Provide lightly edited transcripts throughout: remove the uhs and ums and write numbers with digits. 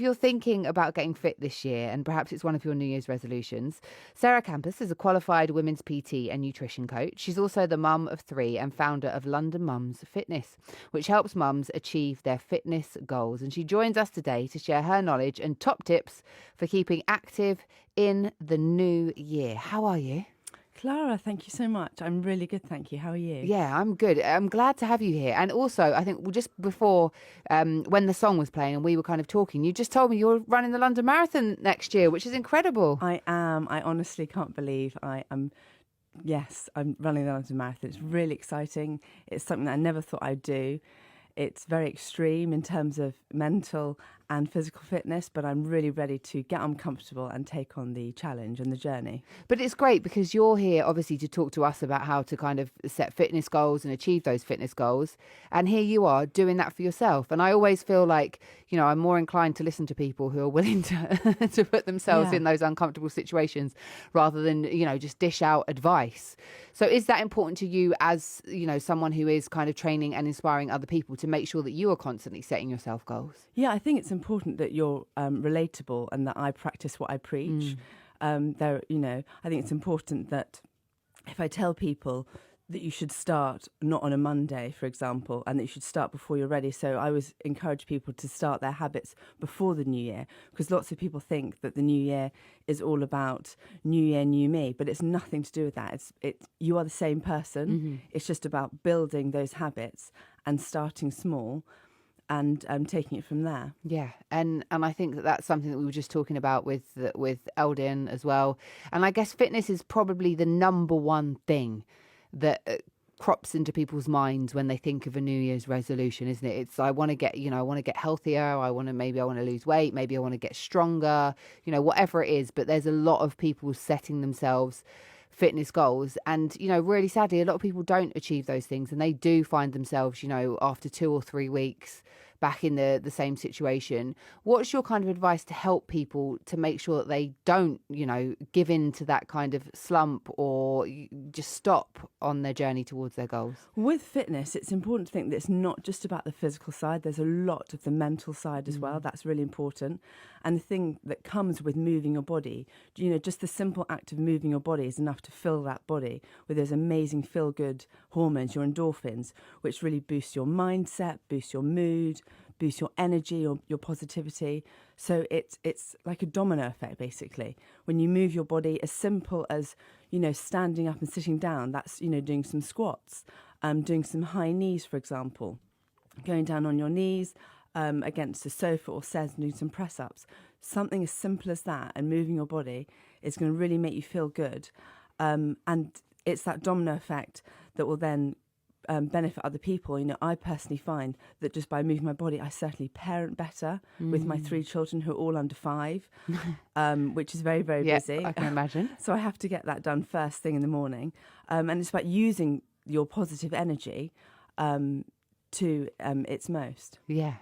If you're thinking about getting fit this year, and perhaps it's one of your New Year's resolutions, Sarah Campus is a qualified women's PT and nutrition coach. She's also the mum of three and founder of London Mums Fitness, which helps mums achieve their fitness goals. And she joins us today to share her knowledge and top tips for keeping active in the new year. How are you? Clara, thank you so much. I'm really good, thank you. How are you? Yeah, I'm good. I'm glad to have you here. And also, I think just before, when the song was playing and we were kind of talking, you just told me you're running the London Marathon next year, which is incredible. I am. I honestly can't believe I am. Yes, I'm running the London Marathon. It's really exciting. It's something that I never thought I'd do. It's very extreme in terms of mental and physical fitness, but I'm really ready to get uncomfortable and take on the challenge and the journey. But it's great because you're here, obviously, to talk to us about how to kind of set fitness goals and achieve those fitness goals. And here you are doing that for yourself. And I always feel like, I'm more inclined to listen to people who are willing to to put themselves in those uncomfortable situations rather than, just dish out advice. So is that important to you as, someone who is kind of training and inspiring other people to make sure that you are constantly setting yourself goals? Yeah, I think it's important that you're relatable and that I practice what I preach. I think it's important that if I tell people that you should start not on a Monday, for example, and that you should start before you're ready. So I always encourage people to start their habits before the new year, because lots of people think that the new year is all about new year, new me, but it's nothing to do with that. You are the same person. Mm-hmm. It's just about building those habits and starting small and taking it from there. Yeah, and I think that's something that we were just talking about with Eldin as well. And I guess fitness is probably the number one thing that crops into people's minds when they think of a New Year's resolution, isn't it? It's I want to get healthier. I want to lose weight. Maybe I want to get stronger. Whatever it is. But there's a lot of people setting themselves fitness goals, and really sadly, a lot of people don't achieve those things, and they do find themselves, after 2 or 3 weeks back in the same situation. What's your kind of advice to help people to make sure that they don't, give in to that kind of slump or just stop on their journey towards their goals? With fitness, it's important to think that it's not just about the physical side. There's a lot of the mental side as well. That's really important. And the thing that comes with moving your body, just the simple act of moving your body is enough to fill that body with those amazing feel-good hormones, your endorphins, which really boost your mindset, boost your mood, boost your energy, your positivity. So it's like a domino effect, basically. When you move your body, as simple as, standing up and sitting down, that's, doing some squats, doing some high knees, for example, going down on your knees, against a sofa or stairs and doing some press-ups. Something as simple as that and moving your body is going to really make you feel good. And it's that domino effect that will then benefit other people. I personally find that just by moving my body, I certainly parent better with my 3 children who are all under 5, which is very, very busy. I can imagine. So I have to get that done first thing in the morning. And it's about using your positive energy to its most. Yeah.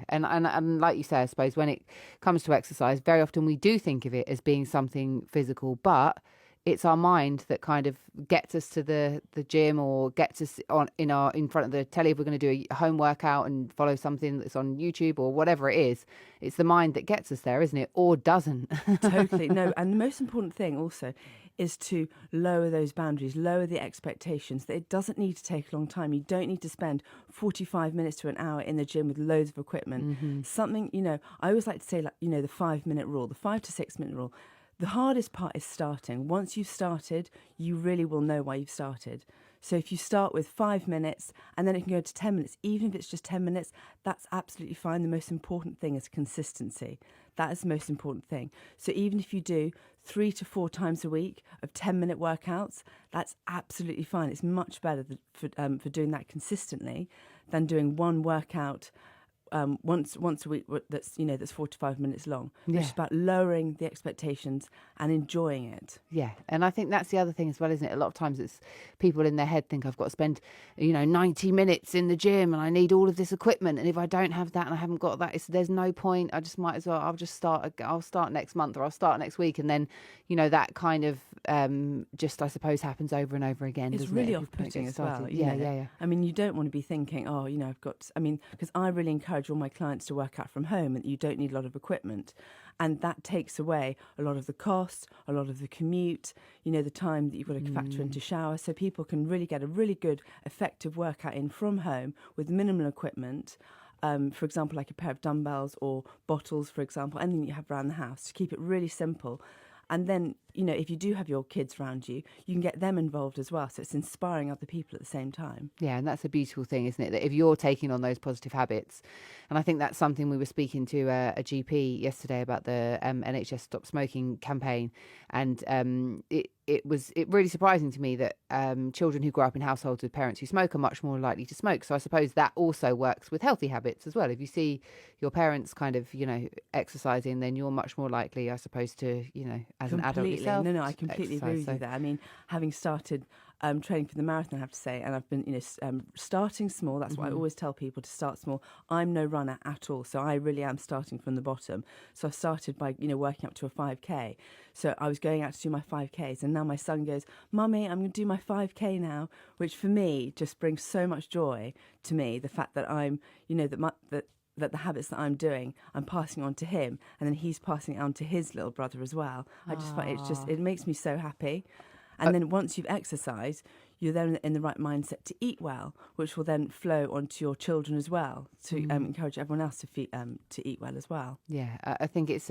And like you say, I suppose when it comes to exercise, very often we do think of it as being something physical, but it's our mind that kind of gets us to the gym or gets us in front of the telly if we're going to do a home workout and follow something that's on YouTube or whatever it is. It's the mind that gets us there, isn't it? Or doesn't. Totally. No. And the most important thing also is to lower those boundaries, lower the expectations, that it doesn't need to take a long time. You don't need to spend 45 minutes to an hour in the gym with loads of equipment. Mm-hmm. Something, I always like to say, the 5-minute rule, the 5 to 6 minute rule. The hardest part is starting. Once you've started, you really will know why you've started. So if you start with 5 minutes and then it can go to 10 minutes, even if it's just 10 minutes, that's absolutely fine. The most important thing is consistency. That is the most important thing. So even if you do 3 to 4 times a week of 10-minute workouts, that's absolutely fine. It's much better for doing that consistently than doing one workout once a week that's 4 to 5 minutes long. Yeah. It's about lowering the expectations and enjoying it. Yeah, and I think that's the other thing as well, isn't it? A lot of times it's people in their head think I've got to spend 90 minutes in the gym and I need all of this equipment, and if I don't have that and I haven't got that, there's no point. I just might as well, I'll start next month or I'll start next week, and then that kind of just, I suppose, happens over and over again. It's really off-putting as well. Yeah. I mean, you don't want to be thinking, because I really encourage encourage all my clients to work out from home and you don't need a lot of equipment. And that takes away a lot of the cost, a lot of the commute, the time that you've got to factor into shower. So people can really get a really good, effective workout in from home with minimal equipment. For example, like a pair of dumbbells or bottles, for example, anything you have around the house to keep it really simple. And then, if you do have your kids around you, you can get them involved as well. So it's inspiring other people at the same time. Yeah, and that's a beautiful thing, isn't it? That if you're taking on those positive habits, and I think that's something we were speaking to a GP yesterday about the NHS Stop Smoking campaign, and it was really surprising to me that children who grow up in households with parents who smoke are much more likely to smoke. So I suppose that also works with healthy habits as well. If you see your parents kind of, exercising, then you're much more likely, I suppose, to, as an adult yourself. No, I completely agree with you there. I mean, having started training for the marathon, I have to say, and I've been, starting small. That's what I always tell people, to start small. I'm no runner at all, so I really am starting from the bottom. So I started by, working up to a 5K. So I was going out to do my 5Ks, and now my son goes, "Mummy, I'm going to do my 5K now," which for me just brings so much joy to me. The fact that I'm, that the habits that I'm doing, I'm passing on to him, and then he's passing it on to his little brother as well. I just find it makes me so happy. And then once you've exercised, you're then in the right mindset to eat well, which will then flow onto your children as well, to encourage everyone else to eat well as well. Yeah, I think it's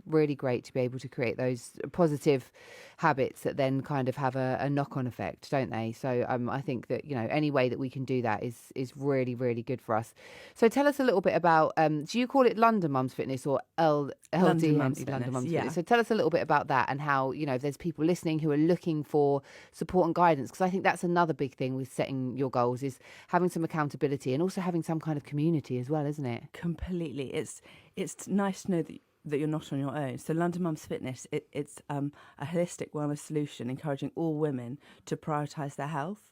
really great to be able to create those positive habits that then kind of have a knock-on effect, don't they? So I think that, any way that we can do that is really, really good for us. So tell us a little bit about, do you call it London Mums Fitness or London Mums Fitness? Yeah. So tell us a little bit about that and how, if there's people listening who are looking for support and guidance, because I think that's another big thing with setting your goals, is having some accountability and also having some kind of community as well, isn't it? Completely. It's nice to know that you're not on your own. So London Mums Fitness, it's a holistic wellness solution encouraging all women to prioritise their health,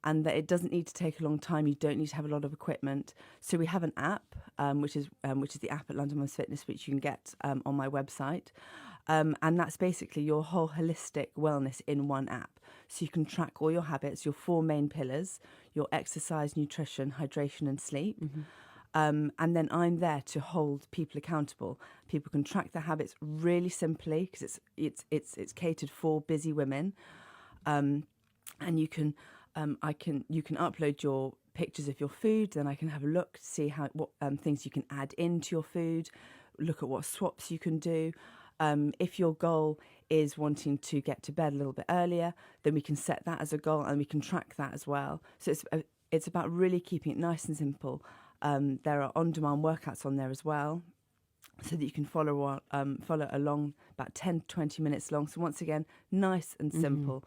and that it doesn't need to take a long time. You don't need to have a lot of equipment. So we have an app, which is the app at London Mums Fitness, which you can get on my website. And that's basically your whole holistic wellness in one app. So you can track all your habits, your 4 main pillars: your exercise, nutrition, hydration and sleep. And then I'm there to hold people accountable. People can track their habits really simply because it's catered for busy women. And you can upload your pictures of your food. Then I can have a look to see what things you can add into your food. Look at what swaps you can do. If your goal is wanting to get to bed a little bit earlier, then we can set that as a goal and we can track that as well. So it's about really keeping it nice and simple. There are on-demand workouts on there as well, so that you can follow along, about 10 to 20 minutes long. So once again, nice and simple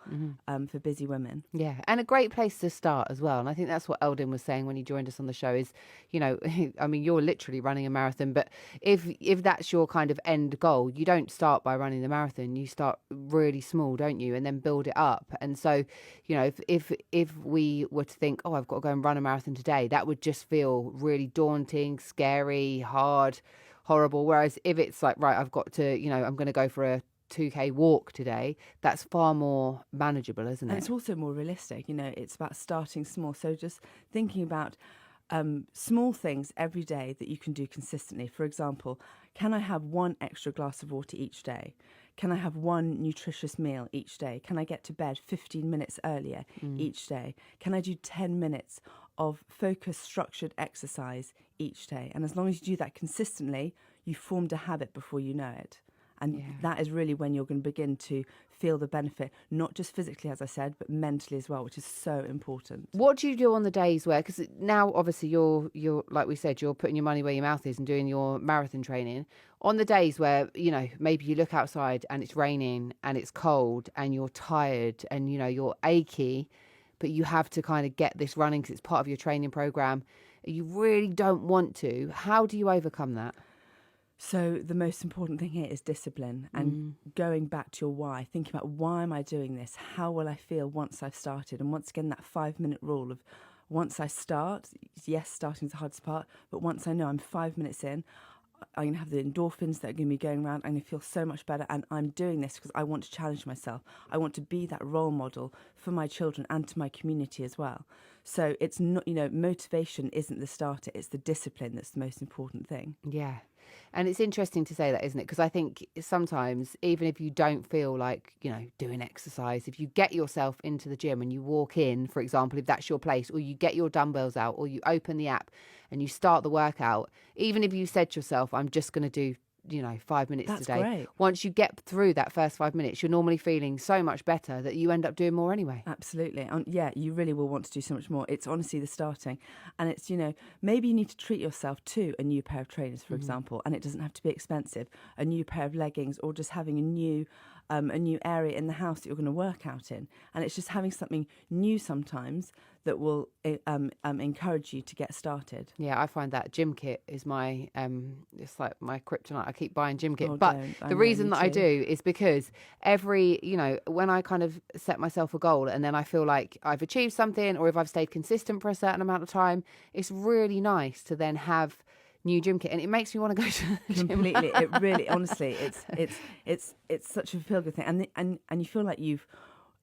for busy women. Yeah, and a great place to start as well. And I think that's what Eldon was saying when he joined us on the show is, I mean, you're literally running a marathon, but if that's your kind of end goal, you don't start by running the marathon. You start really small, don't you? And then build it up. And so, if we were to think, oh, I've got to go and run a marathon today, that would just feel really daunting, scary, hard, horrible. Whereas if it's like, right, I've got to, I'm going to go for a 2K walk today, that's far more manageable, isn't it? And it's also more realistic. It's about starting small. So just thinking about small things every day that you can do consistently. For example, can I have 1 extra glass of water each day? Can I have 1 nutritious meal each day? Can I get to bed 15 minutes earlier each day? Can I do 10 minutes of focused, structured exercise each day? And as long as you do that consistently, you've formed a habit before you know it. And that is really when you're going to begin to feel the benefit, not just physically, as I said, but mentally as well, which is so important. What do you do on the days where, because now obviously you're like we said, you're putting your money where your mouth is and doing your marathon training. On the days where, maybe you look outside and it's raining and it's cold and you're tired and, you're achy, but you have to kind of get this running because it's part of your training program. You really don't want to. How do you overcome that? So the most important thing here is discipline and going back to your why, thinking about why am I doing this? How will I feel once I've started? And once again, that 5-minute rule of once I start, yes, starting is the hardest part, but once I know I'm 5 minutes in, I'm going to have the endorphins that are going to be going around. I'm going to feel so much better. And I'm doing this because I want to challenge myself. I want to be that role model for my children and to my community as well. So it's not, motivation isn't the starter. It's the discipline that's the most important thing. Yeah. And it's interesting to say that, isn't it? Because I think sometimes, even if you don't feel like, doing exercise, if you get yourself into the gym and you walk in, for example, if that's your place, or you get your dumbbells out, or you open the app and you start the workout, even if you said to yourself, I'm just going to do 5 minutes That's today. great. Once you get through that first 5 minutes, you're normally feeling so much better that you end up doing more anyway. Absolutely. Yeah, you really will want to do so much more. It's honestly the starting. And it's, maybe you need to treat yourself to a new pair of trainers, for example, and it doesn't have to be expensive, a new pair of leggings, or just having a new area in the house that you're going to work out in. And it's just having something new sometimes that will encourage you to get started. Yeah, I find that gym kit is my, it's like my kryptonite. I keep buying gym kit. Oh, but don't. the reason that I do is because when I kind of set myself a goal and then I feel like I've achieved something, or if I've stayed consistent for a certain amount of time, it's really nice to then have new gym kit, and it makes me want to go to the gym. Completely. It really, honestly, it's such a feel good thing, and you feel like you've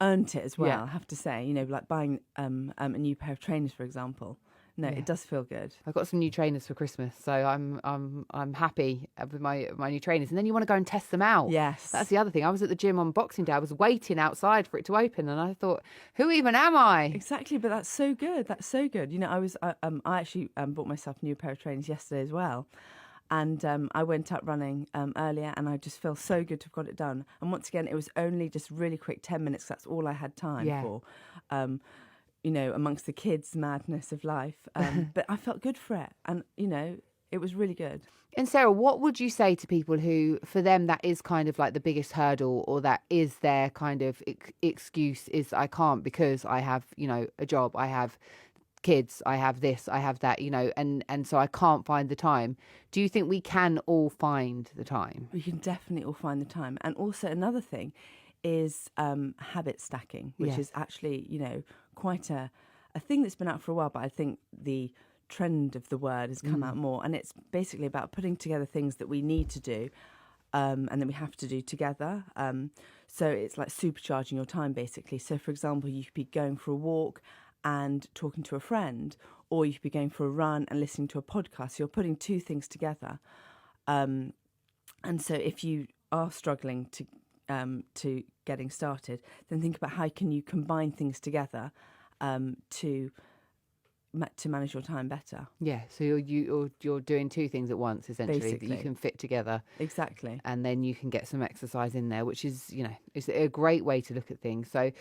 earned it as well. Yeah. I have to say, like buying a new pair of trainers, for example. No, Yeah. It does feel good. I got some new trainers for Christmas, so I'm happy with my new trainers. And then you want to go and test them out. Yes, That's the other thing. I was at the gym on Boxing Day. I was waiting outside for it to open, and I thought, who even am I? exactly. But that's so good. That's so good. I actually bought myself a new pair of trainers yesterday as well. And I went up running earlier, and I just feel so good to have got it done. And once again, it was only just really quick 10 minutes. That's all I had time for. Amongst the kids' madness of life. But I felt good for it. And, it was really good. And Sarah, what would you say to people who, for them, that is kind of like the biggest hurdle, or that is their kind of excuse is, I can't because I have, a job, I have kids, I have this, I have that, and so I can't find the time. Do you think we can all find the time? We can definitely all find the time. And also another thing is habit stacking, which is actually, quite a thing that's been out for a while, but I think the trend of the word has come out more. And it's basically about putting together things that we need to do and then we have to do together. So it's like supercharging your time, basically. So, for example, you could be going for a walk and talking to a friend, or you could be going for a run and listening to a podcast. So you're putting two things together. And so if you are struggling to getting started, then think about how can you combine things together to manage your time better. Yeah, so you're doing two things at once, essentially, Basically. that you can fit together. Exactly. And then you can get some exercise in there, which is, is a great way to look at things. So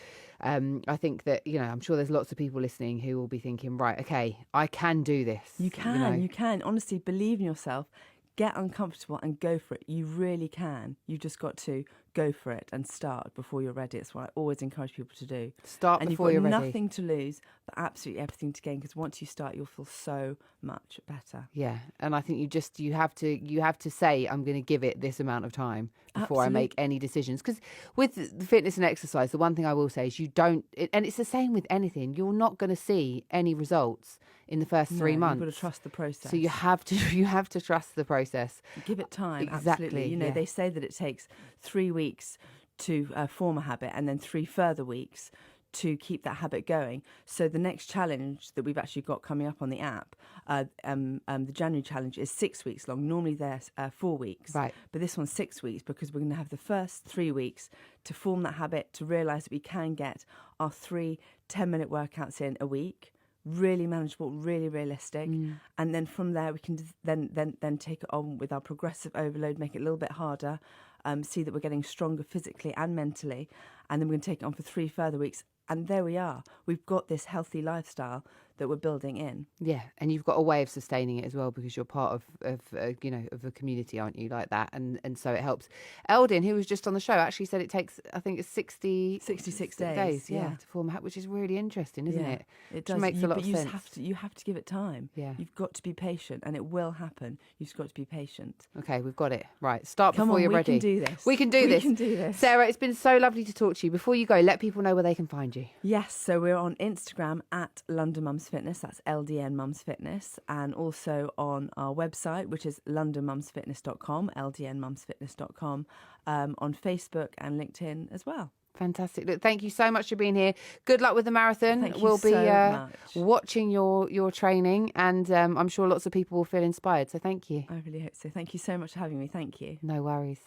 I think that, I'm sure there's lots of people listening who will be thinking, right, okay, I can do this. You can. Honestly, believe in yourself. Get uncomfortable and go for it. You really can. You've just got to go for it and start before you're ready. It's what I always encourage people to do. Start and before you've you're got ready. nothing to lose, but absolutely everything to gain. Because once you start, you'll feel so much better. Yeah, and I think you have to say, I'm going to give it this amount of time before I make any decisions. Because with the fitness and exercise, the one thing I will say is and it's the same with anything. You're not going to see any results in the first 3 months. You've got to trust the process. So you have to trust the process. Give it time. Exactly. Absolutely. They say that it takes 3 weeks to form a habit, and then 3 further weeks to keep that habit going. So the next challenge that we've actually got coming up on the app, the January challenge, is 6 weeks long. Normally they're 4 weeks, Right? But this one's 6 weeks because we're going to have the first 3 weeks to form that habit, to realise that we can get our 3 10-minute workouts in a week. Really manageable, really realistic, and then from there we can then take it on with our progressive overload, make it a little bit harder, see that we're getting stronger physically and mentally, and then we're going to take it on for 3 further weeks. And there we are. We've got this healthy lifestyle that we're building in. Yeah, and you've got a way of sustaining it as well, because you're part of a community, aren't you, like that, and so it helps. Eldin, who was just on the show, actually said it takes, I think it's 66 days, to form a habit, which is really interesting, isn't it? It does. Makes a lot of sense. You have to give it time. Yeah, you've got to be patient, and it will happen. You've just got to be patient. Okay, we've got it right. Start before you're ready. We can do this. We can do this. Sarah, it's been so lovely to talk to you. Before you go, let people know where they can find you. Yes, so we're on Instagram at London Mum Mums Fitness, that's LDN Mums Fitness, and also on our website, which is londonmumsfitness.com, ldnmumsfitness.com, on Facebook and LinkedIn as well. Fantastic. Look, thank you so much for being here. Good luck with the marathon. Thank you we'll be so much. watching your training, and I'm sure lots of people will feel inspired. So thank you. I really hope so. Thank you so much for having me. Thank you. No worries.